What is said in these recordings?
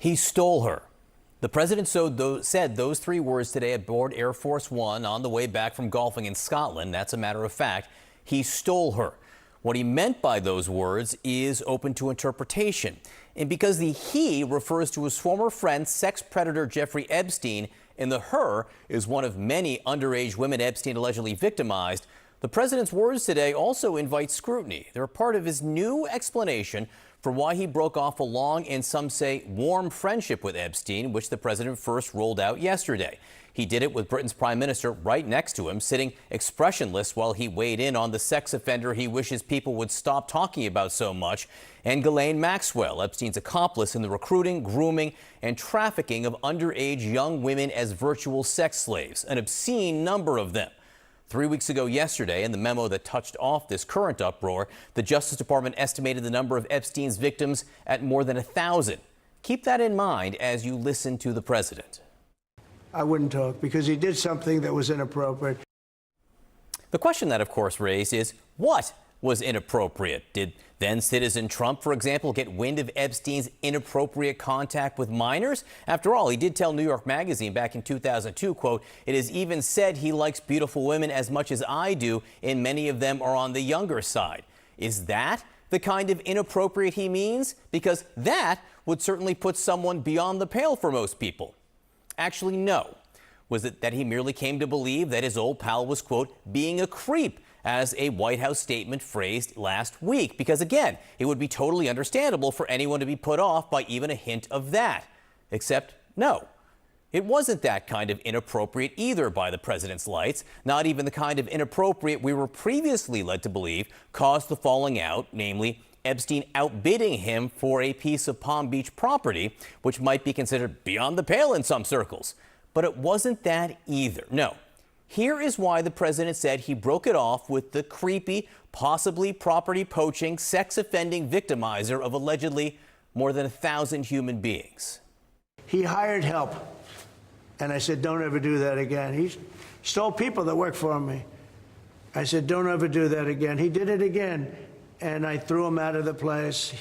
He stole her. The president said those three words today aboard Air Force One on the way back from golfing in Scotland. That's a matter of fact. He stole her. What he meant by those words is open to interpretation. And because the he refers to his former friend, sex predator Jeffrey Epstein, and the her is one of many underage women Epstein allegedly victimized, the president's words today also invite scrutiny. They're part of his new explanation for why he broke off a long and some say warm friendship with Epstein, which the president first rolled out yesterday. He did it with Britain's prime minister right next to him, sitting expressionless while he weighed in on the sex offender he wishes people would stop talking about so much, and Ghislaine Maxwell, Epstein's accomplice in the recruiting, grooming, and trafficking of underage young women as virtual sex slaves, an obscene number of them. 3 weeks ago yesterday, in the memo that touched off this current uproar, the Justice Department estimated the number of Epstein's victims at more than 1,000. Keep that in mind as you listen to the president. I wouldn't talk because he did something that was inappropriate. The question that, of course, raised is what was inappropriate? Did then citizen Trump, for example, get wind of Epstein's inappropriate contact with minors? After all, he did tell New York Magazine back in 2002, quote, "It is even said he likes beautiful women as much as I do, and many of them are on the younger side." Is that the kind of inappropriate he means? Because that would certainly put someone beyond the pale for most people. Actually, no. Was it that he merely came to believe that his old pal was, quote, being a creep, as a White House statement phrased last week? Because again, it would be totally understandable for anyone to be put off by even a hint of that. Except, no. It wasn't that kind of inappropriate either by the president's lights, not even the kind of inappropriate we were previously led to believe caused the falling out, namely Epstein outbidding him for a piece of Palm Beach property, which might be considered beyond the pale in some circles. But it wasn't that either. No. Here is why the president said he broke it off with the creepy, possibly property poaching, sex offending victimizer of allegedly more than 1,000 human beings. He hired help. And I said, don't ever do that again. He stole people that work for me. I said, don't ever do that again. He did it again. And I threw him out of the place.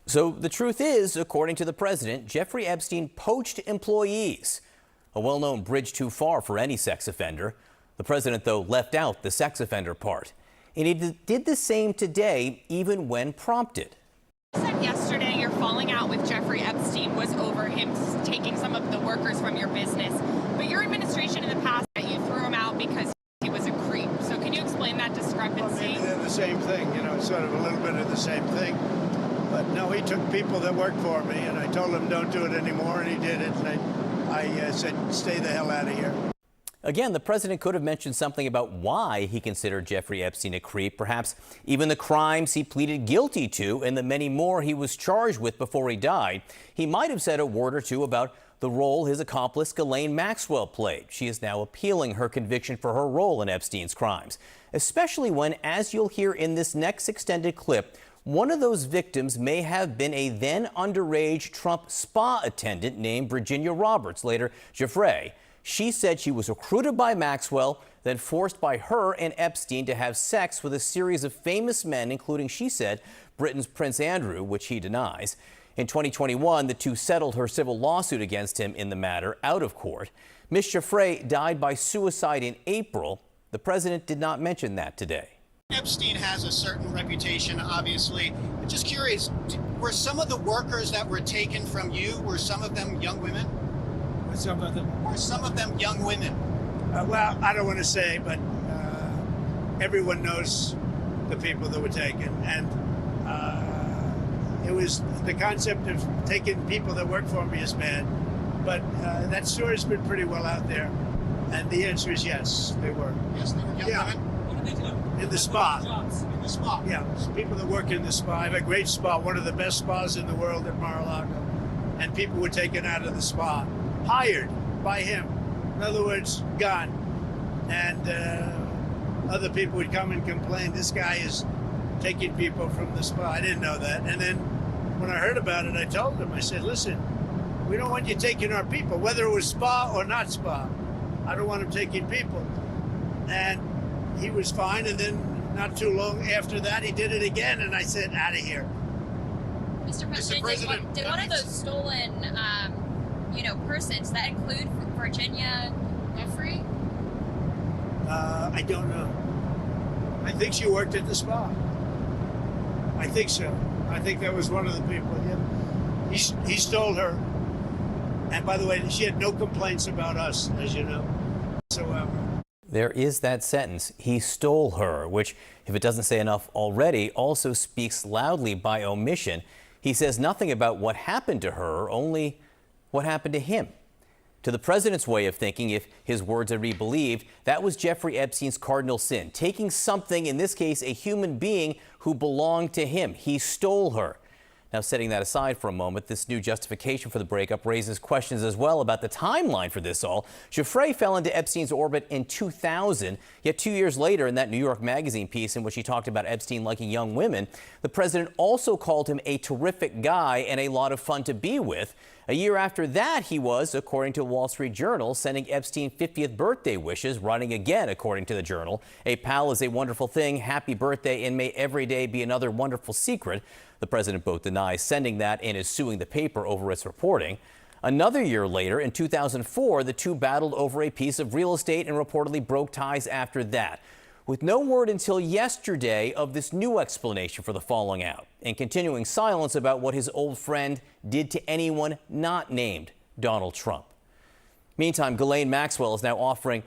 So the truth is, according to the president, Jeffrey Epstein poached employees. A well-known bridge too far for any sex offender. The president, though, left out the sex offender part. And he did the same today, even when prompted. You said yesterday your falling out with Jeffrey Epstein was over him taking some of the workers from your business. But your administration in the past, you threw him out because he was a creep. So can you explain that discrepancy? Well, maybe they're the same thing, you know, sort of a little bit of the same thing. But no, he took people that worked for me, and I told him don't do it anymore, and he did it. And I said, stay the hell out of here. Again, the president could have mentioned something about why he considered Jeffrey Epstein a creep, perhaps even the crimes he pleaded guilty to and the many more he was charged with before he died. He might have said a word or two about the role his accomplice Ghislaine Maxwell played. She is now appealing her conviction for her role in Epstein's crimes, especially when, as you'll hear in this next extended clip, one of those victims may have been a then underage Trump spa attendant named Virginia Roberts, later Jeffrey. She said she was recruited by Maxwell, then forced by her and Epstein to have sex with a series of famous men, including, she said, Britain's Prince Andrew, which he denies. In 2021, the two settled her civil lawsuit against him in the matter out of court. Miss Jeffrey died by suicide in April. The president did not mention that today. Epstein has a certain reputation, obviously. I'm just curious, were some of the workers that were taken from you, were some of them young women? Were some of them young women? Well, I don't want to say, but everyone knows the people that were taken. And it was the concept of taking people that work for me is bad. But that story's been pretty well out there. And the answer is yes, they were. Yes, they were young women? In the spa. In the spa? Yeah, people that work in the spa. I have a great spa, one of the best spas in the world at Mar-a-Lago. And people were taken out of the spa, hired by him. In other words, gone. And other people would come and complain, this guy is taking people from the spa. I didn't know that. And then when I heard about it, I told him, I said, listen, we don't want you taking our people, whether it was spa or not spa. I don't want him taking people. And he was fine, and then not too long after that, he did it again, and I said, out of here. Mr. President, did one of those stolen person. Does that include Virginia Jeffrey? I don't know. I think she worked at the spa. I think so. I think that was one of the people. Yeah. He stole her. And by the way, she had no complaints about us, as you know, whatsoever. There is that sentence, he stole her, which, if it doesn't say enough already, also speaks loudly by omission. He says nothing about what happened to her, only what happened to him. To the president's way of thinking, if his words are to be believed, that was Jeffrey Epstein's cardinal sin, taking something, in this case, a human being who belonged to him. He stole her. Now, setting that aside for a moment, this new justification for the breakup raises questions as well about the timeline for this all. Giuffre fell into Epstein's orbit in 2000, yet 2 years later, in that New York Magazine piece in which he talked about Epstein liking young women, the president also called him a terrific guy and a lot of fun to be with. A year after that, he was, according to a Wall Street Journal, sending Epstein 50th birthday wishes, running again, according to the Journal. A pal is a wonderful thing. Happy birthday, and may every day be another wonderful secret. The president both denies sending that and is suing the paper over its reporting. Another year later, in 2004, the two battled over a piece of real estate and reportedly broke ties after that, with no word until yesterday of this new explanation for the falling out, and continuing silence about what his old friend did to anyone not named Donald Trump. Meantime, Ghislaine Maxwell is now offering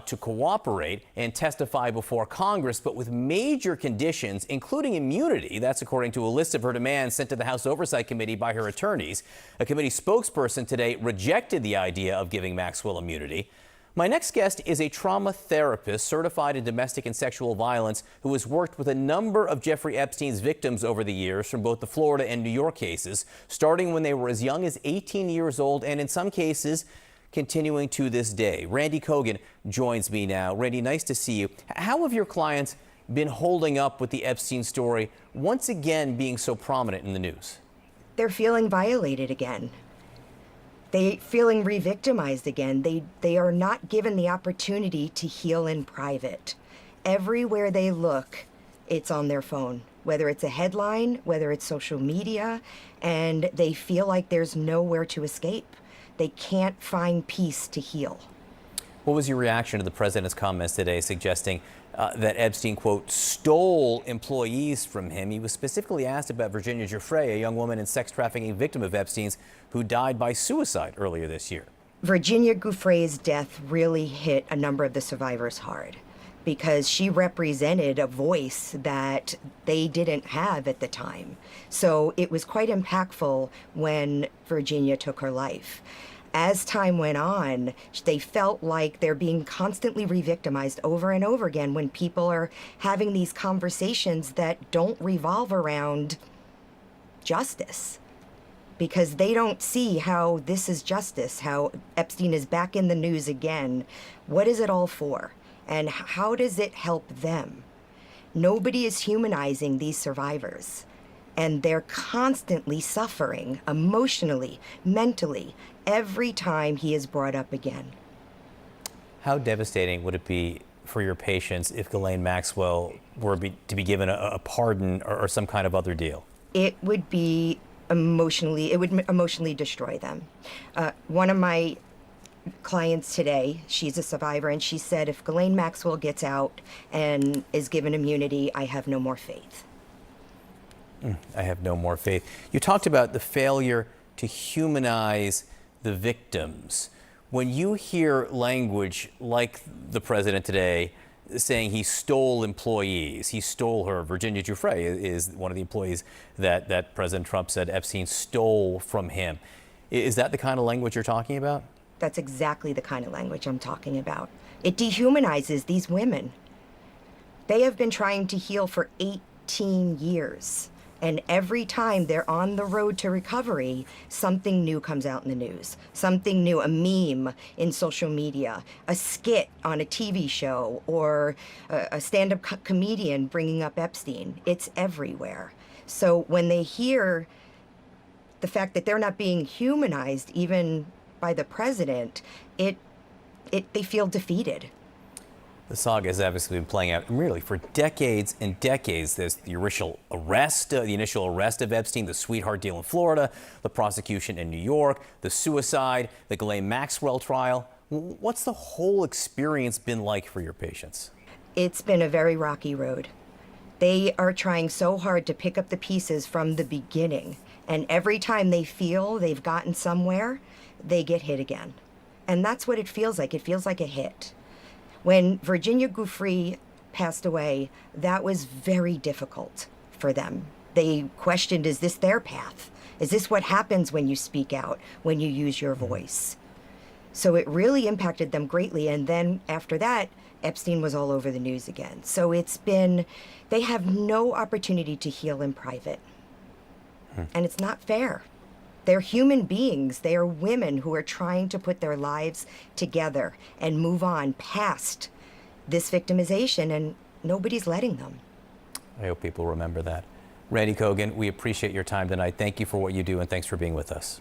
to cooperate and testify before Congress, but with major conditions, including immunity. That's according to a list of her demands sent to the House Oversight Committee by her attorneys. A committee spokesperson today rejected the idea of giving Maxwell immunity. My next guest is a trauma therapist certified in domestic and sexual violence who has worked with a number of Jeffrey Epstein's victims over the years from both the Florida and New York cases, starting when they were as young as 18 years old and in some cases continuing to this day. Randy Kogan joins me now. Randy, nice to see you. How have your clients been holding up with the Epstein story once again being so prominent in the news? They're feeling violated again. They feeling re-victimized again. They are not given the opportunity to heal in private. Everywhere they look, it's on their phone, whether it's a headline, whether it's social media, and they feel like there's nowhere to escape. They can't find peace to heal. What was your reaction to the president's comments today suggesting that Epstein, quote, stole employees from him? He was specifically asked about Virginia Giuffre, a young woman and sex trafficking victim of Epstein's who died by suicide earlier this year. Virginia Giuffre's death really hit a number of the survivors hard because she represented a voice that they didn't have at the time. So it was quite impactful when Virginia took her life. As time went on, they felt like they're being constantly re-victimized over and over again when people are having these conversations that don't revolve around justice, because they don't see how this is justice, how Epstein is back in the news again. What is it all for? And how does it help them? Nobody is humanizing these survivors, and they're constantly suffering emotionally, mentally, every time he is brought up again. How devastating would it be for your patients if Ghislaine Maxwell were to be given a pardon or some kind of other deal? It would be emotionally destroy them. One of my clients today, she's a survivor, and she said, if Ghislaine Maxwell gets out and is given immunity, I have no more faith. I have no more faith. You talked about the failure to humanize the victims. When you hear language like the president today saying he stole employees, he stole her, Virginia Giuffre is one of the employees that President Trump said Epstein stole from him. Is that the kind of language you're talking about? That's exactly the kind of language I'm talking about. It dehumanizes these women. They have been trying to heal for 18 years. And every time they're on the road to recovery, something new comes out in the news. Something new, a meme in social media, a skit on a TV show, or a stand-up comedian bringing up Epstein. It's everywhere. So when they hear the fact that they're not being humanized, even by the president, they feel defeated. The saga has obviously been playing out really for decades and decades. There's the initial arrest of Epstein, the sweetheart deal in Florida, the prosecution in New York, the suicide, the Ghislaine Maxwell trial. What's the whole experience been like for your patients? It's been a very rocky road. They are trying so hard to pick up the pieces from the beginning. And every time they feel they've gotten somewhere, they get hit again. And that's what it feels like. It feels like a hit. When Virginia Giuffre passed away, that was very difficult for them. They questioned, is this their path? Is this what happens when you speak out, when you use your voice? So it really impacted them greatly. And then after that, Epstein was all over the news again. So they have no opportunity to heal in private. And it's not fair. They're human beings. They are women who are trying to put their lives together and move on past this victimization, and nobody's letting them. I hope people remember that. Randy Kogan, we appreciate your time tonight. Thank you for what you do, and thanks for being with us.